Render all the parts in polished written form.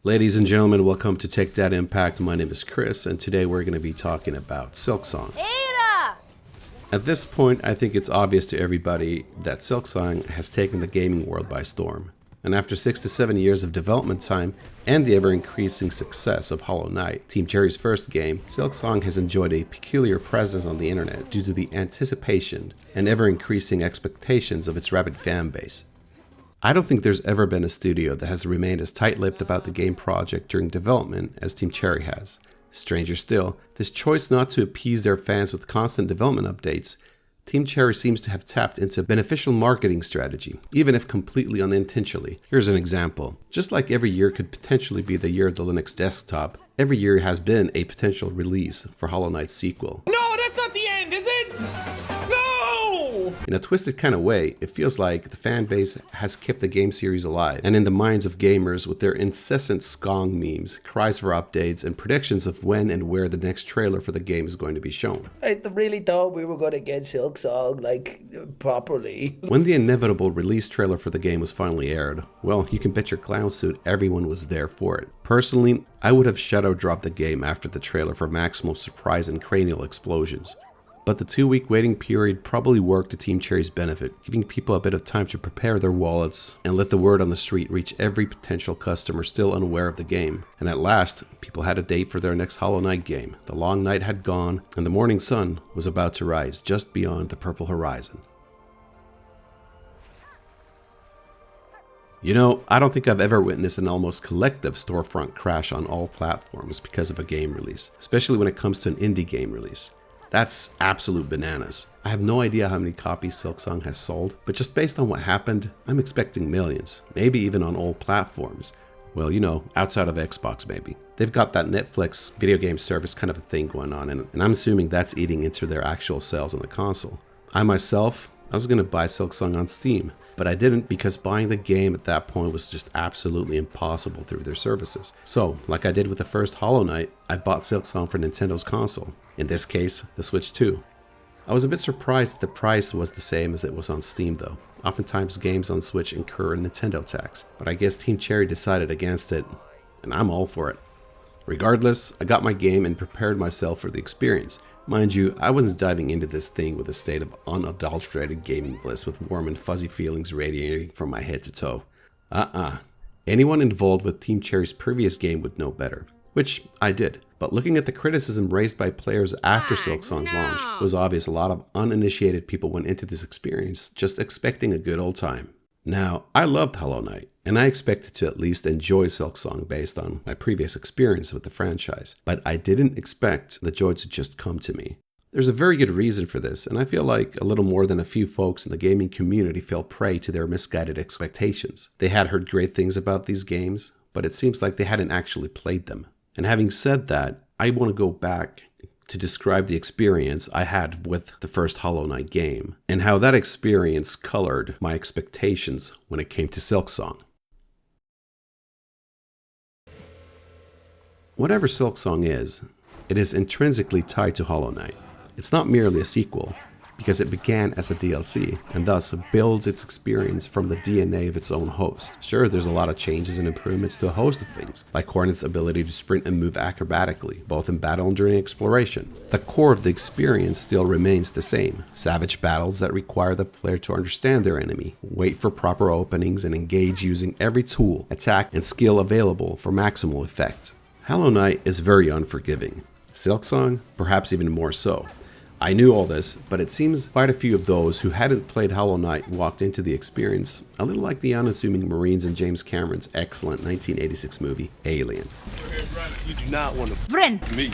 Ladies and gentlemen, welcome to Tech Dad Impact. My name is Chris, and today we're going to be talking about Silksong. At this point, I think it's obvious to everybody that Silksong has taken the gaming world by storm. And after 6 to 7 years of development time and the ever-increasing success of Hollow Knight, Team Cherry's first game, Silksong has enjoyed a peculiar presence on the internet due to the anticipation and ever-increasing expectations of its rabid fan base. I don't think there's ever been a studio that has remained as tight-lipped about the game project during development as Team Cherry has. Stranger still, this choice not to appease their fans with constant development updates, Team Cherry seems to have tapped into a beneficial marketing strategy, even if completely unintentionally. Here's an example. Just like every year could potentially be the year of the Linux desktop, every year has been a potential release for Hollow Knight's sequel. No, that's not the end, is it? No! In a twisted kind of way, it feels like the fan base has kept the game series alive, and in the minds of gamers with their incessant Skong memes, cries for updates, and predictions of when and where the next trailer for the game is going to be shown. I really thought we were going to get Silksong, properly. When the inevitable release trailer for the game was finally aired, well, you can bet your clown suit everyone was there for it. Personally, I would have shadow dropped the game after the trailer for maximal surprise and cranial explosions. But the 2-week waiting period probably worked to Team Cherry's benefit, giving people a bit of time to prepare their wallets and let the word on the street reach every potential customer still unaware of the game. And at last, people had a date for their next Hollow Knight game. The long night had gone, and the morning sun was about to rise just beyond the purple horizon. You know, I don't think I've ever witnessed an almost collective storefront crash on all platforms because of a game release, especially when it comes to an indie game release. That's absolute bananas. I have no idea how many copies Silksong has sold, but just based on what happened, I'm expecting millions, maybe even on all platforms. Well, you know, outside of Xbox maybe. They've got that Netflix video game service kind of a thing going on, and I'm assuming that's eating into their actual sales on the console. I myself, I was going to buy Silksong on Steam, but I didn't because buying the game at that point was just absolutely impossible through their services. So, like I did with the first Hollow Knight, I bought Silksong for Nintendo's console. In this case, the Switch 2. I was a bit surprised that the price was the same as it was on Steam though. Oftentimes games on Switch incur a Nintendo tax, but I guess Team Cherry decided against it, and I'm all for it. Regardless, I got my game and prepared myself for the experience. Mind you, I wasn't diving into this thing with a state of unadulterated gaming bliss with warm and fuzzy feelings radiating from my head to toe. Anyone involved with Team Cherry's previous game would know better, which I did. But looking at the criticism raised by players after Silksong's launch, it was obvious a lot of uninitiated people went into this experience just expecting a good old time. Now, I loved Hollow Knight, and I expected to at least enjoy Silksong based on my previous experience with the franchise, but I didn't expect the joy to just come to me. There's a very good reason for this, and I feel like a little more than a few folks in the gaming community fell prey to their misguided expectations. They had heard great things about these games, but it seems like they hadn't actually played them. And having said that, I want to go back to describe the experience I had with the first Hollow Knight game, and how that experience colored my expectations when it came to Silksong. Whatever Silksong is, it is intrinsically tied to Hollow Knight. It's not merely a sequel, because it began as a DLC, and thus builds its experience from the DNA of its own host. Sure, there's a lot of changes and improvements to a host of things, like Hornet's ability to sprint and move acrobatically, both in battle and during exploration. The core of the experience still remains the same: savage battles that require the player to understand their enemy, wait for proper openings, and engage using every tool, attack, and skill available for maximal effect. Hollow Knight is very unforgiving. Silksong, perhaps even more so. I knew all this, but it seems quite a few of those who hadn't played Hollow Knight walked into the experience a little like the unassuming Marines in James Cameron's excellent 1986 movie, Aliens. You do not want to Friend. me.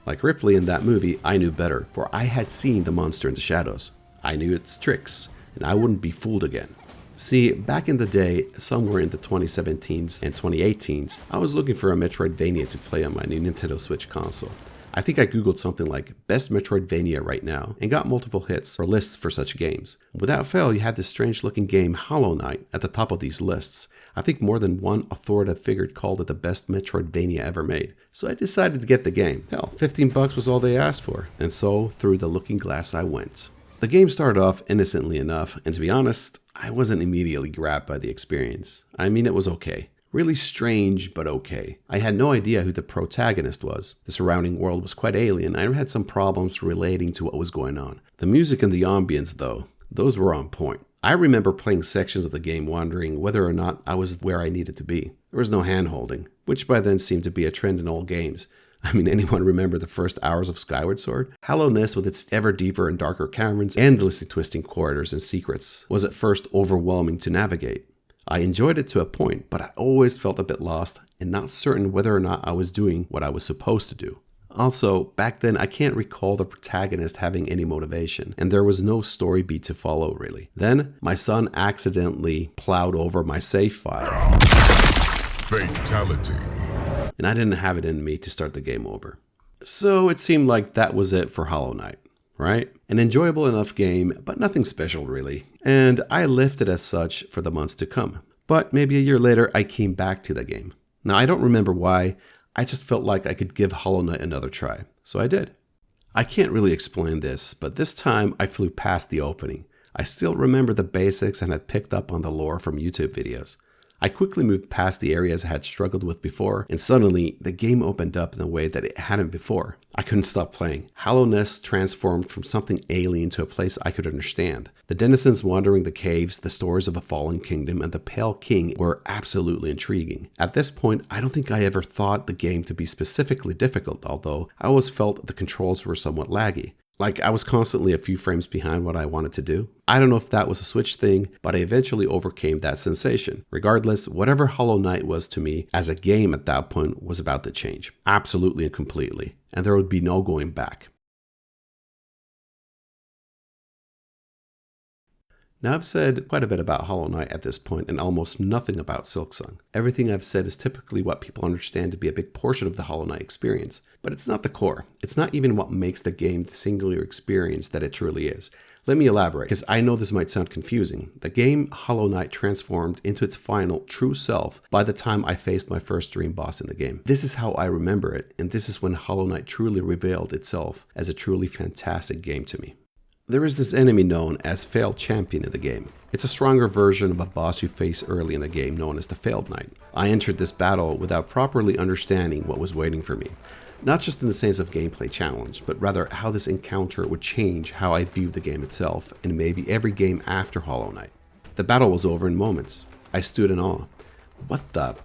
Like Ripley in that movie, I knew better, for I had seen the monster in the shadows. I knew its tricks, and I wouldn't be fooled again. See, back in the day, somewhere in the 2017s and 2018s, I was looking for a Metroidvania to play on my new Nintendo Switch console. I think I googled something like best Metroidvania right now and got multiple hits or lists for such games. Without fail, you had this strange looking game Hollow Knight at the top of these lists. I think more than one authoritative figure called it the best Metroidvania ever made. So I decided to get the game. Hell, $15 was all they asked for, and so through the looking glass I went. The game started off innocently enough, and to be honest, I wasn't immediately grabbed by the experience. I mean, it was okay. Really strange, but okay. I had no idea who the protagonist was. The surrounding world was quite alien. I had some problems relating to what was going on. The music and the ambience, though, those were on point. I remember playing sections of the game wondering whether or not I was where I needed to be. There was no hand-holding, which by then seemed to be a trend in all games. I mean, anyone remember the first hours of Skyward Sword? Hollowness, with its ever deeper and darker caverns, endlessly twisting corridors and secrets, was at first overwhelming to navigate. I enjoyed it to a point, but I always felt a bit lost and not certain whether or not I was doing what I was supposed to do. Also, back then I can't recall the protagonist having any motivation, and there was no story beat to follow really. Then, my son accidentally plowed over my save file. Fatality. And I didn't have it in me to start the game over. So it seemed like that was it for Hollow Knight, right? An enjoyable enough game, but nothing special really. And I left it as such for the months to come. But maybe a year later, I came back to the game. Now, I don't remember why. I just felt like I could give Hollow Knight another try. So I did. I can't really explain this, but this time I flew past the opening. I still remember the basics and had picked up on the lore from YouTube videos. I quickly moved past the areas I had struggled with before, and suddenly the game opened up in a way that it hadn't before. I couldn't stop playing. Hollowness transformed from something alien to a place I could understand. The denizens wandering the caves, the stories of a fallen kingdom, and the Pale King were absolutely intriguing. At this point, I don't think I ever thought the game to be specifically difficult, although I always felt the controls were somewhat laggy. Like I was constantly a few frames behind what I wanted to do. I don't know if that was a Switch thing, but I eventually overcame that sensation. Regardless, whatever Hollow Knight was to me as a game at that point was about to change. Absolutely and completely. And there would be no going back. Now I've said quite a bit about Hollow Knight at this point and almost nothing about Silksong. Everything I've said is typically what people understand to be a big portion of the Hollow Knight experience, but it's not the core. It's not even what makes the game the singular experience that it truly is. Let me elaborate, because I know this might sound confusing. The game Hollow Knight transformed into its final true self by the time I faced my first dream boss in the game. This is how I remember it, and this is when Hollow Knight truly revealed itself as a truly fantastic game to me. There is this enemy known as Failed Champion in the game. It's a stronger version of a boss you face early in the game known as the Failed Knight. I entered this battle without properly understanding what was waiting for me. Not just in the sense of gameplay challenge, but rather how this encounter would change how I viewed the game itself and maybe every game after Hollow Knight. The battle was over in moments. I stood in awe. What the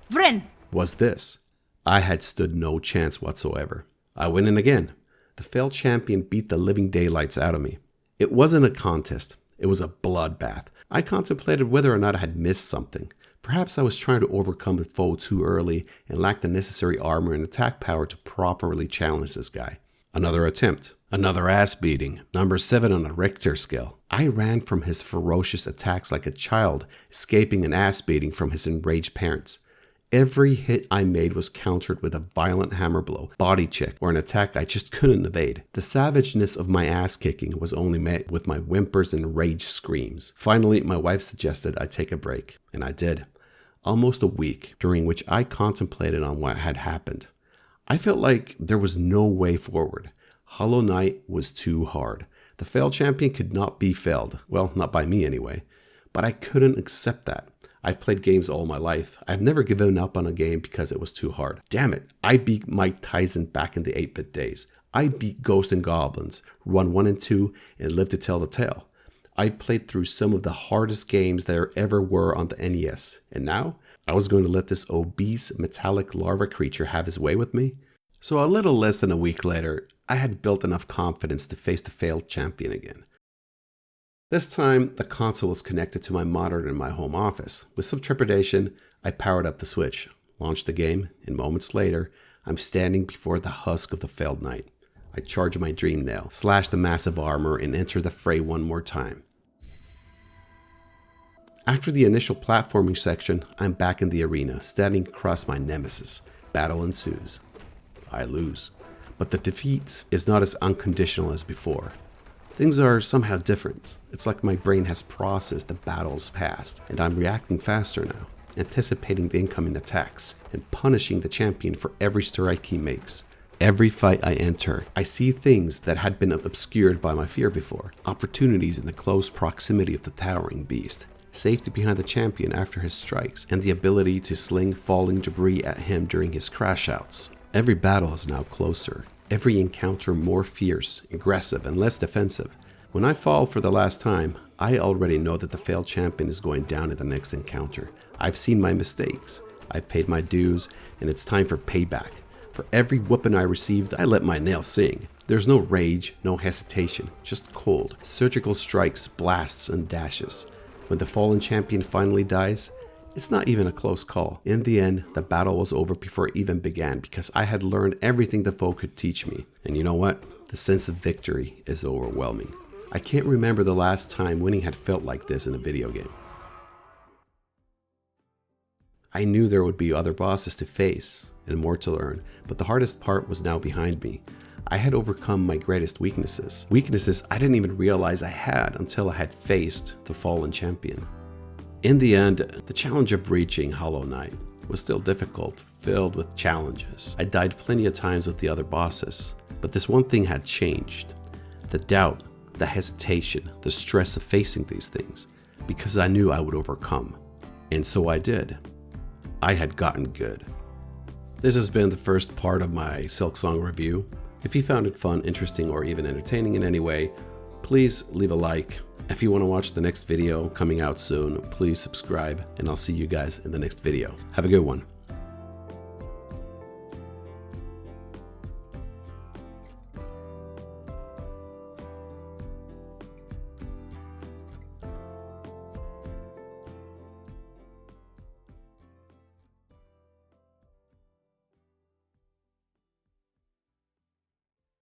was this? I had stood no chance whatsoever. I went in again. The Failed Champion beat the living daylights out of me. It wasn't a contest, it was a bloodbath. I contemplated whether or not I had missed something. Perhaps I was trying to overcome the foe too early and lacked the necessary armor and attack power to properly challenge this guy. Another attempt, another ass beating, number 7 on a Richter scale. I ran from his ferocious attacks like a child, escaping an ass beating from his enraged parents. Every hit I made was countered with a violent hammer blow, body check, or an attack I just couldn't evade. The savageness of my ass kicking was only met with my whimpers and rage screams. Finally, my wife suggested I take a break, and I did. Almost a week, during which I contemplated on what had happened. I felt like there was no way forward. Hollow Knight was too hard. The Failed Champion could not be failed. Well, not by me anyway. But I couldn't accept that. I've played games all my life. I've never given up on a game because it was too hard. Damn it, I beat Mike Tyson back in the 8-bit days. I beat Ghosts and Goblins, Run 1 and 2, and lived to tell the tale. I played through some of the hardest games there ever were on the NES. And now, I was going to let this obese metallic larva creature have his way with me? So a little less than a week later, I had built enough confidence to face the Failed Champion again. This time, the console was connected to my monitor in my home office. With some trepidation, I powered up the Switch, launched the game, and moments later, I'm standing before the husk of the Failed Knight. I charge my Dream Nail, slash the massive armor, and enter the fray one more time. After the initial platforming section, I'm back in the arena, standing across my nemesis. Battle ensues. I lose. But the defeat is not as unconditional as before. Things are somehow different. It's like my brain has processed the battle's past, and I'm reacting faster now, anticipating the incoming attacks, and punishing the champion for every strike he makes. Every fight I enter, I see things that had been obscured by my fear before. Opportunities in the close proximity of the towering beast. safety behind the champion after his strikes, and the ability to sling falling debris at him during his crash outs. Every battle is now closer, every encounter more fierce, aggressive, and less defensive. When I fall for the last time, I already know that the failed champion is going down in the next encounter. I've seen my mistakes, I've paid my dues, and it's time for payback. For every whooping I received, I let my nails sing. There's no rage, no hesitation, just cold, surgical strikes, blasts, and dashes. When the fallen champion finally dies, it's not even a close call. In the end, the battle was over before it even began because I had learned everything the foe could teach me. And you know what? The sense of victory is overwhelming. I can't remember the last time winning had felt like this in a video game. I knew there would be other bosses to face and more to learn, but the hardest part was now behind me. I had overcome my greatest weaknesses. Weaknesses I didn't even realize I had until I had faced the fallen champion. In the end, the challenge of reaching Hollow Knight was still difficult, filled with challenges. I died plenty of times with the other bosses, but this one thing had changed. The doubt, the hesitation, the stress of facing these things, because I knew I would overcome. And so I did. I had gotten good. This has been the first part of my Silksong review. If you found it fun, interesting, or even entertaining in any way, please leave a like. If you want to watch the next video coming out soon, please subscribe, and I'll see you guys in the next video. Have a good one.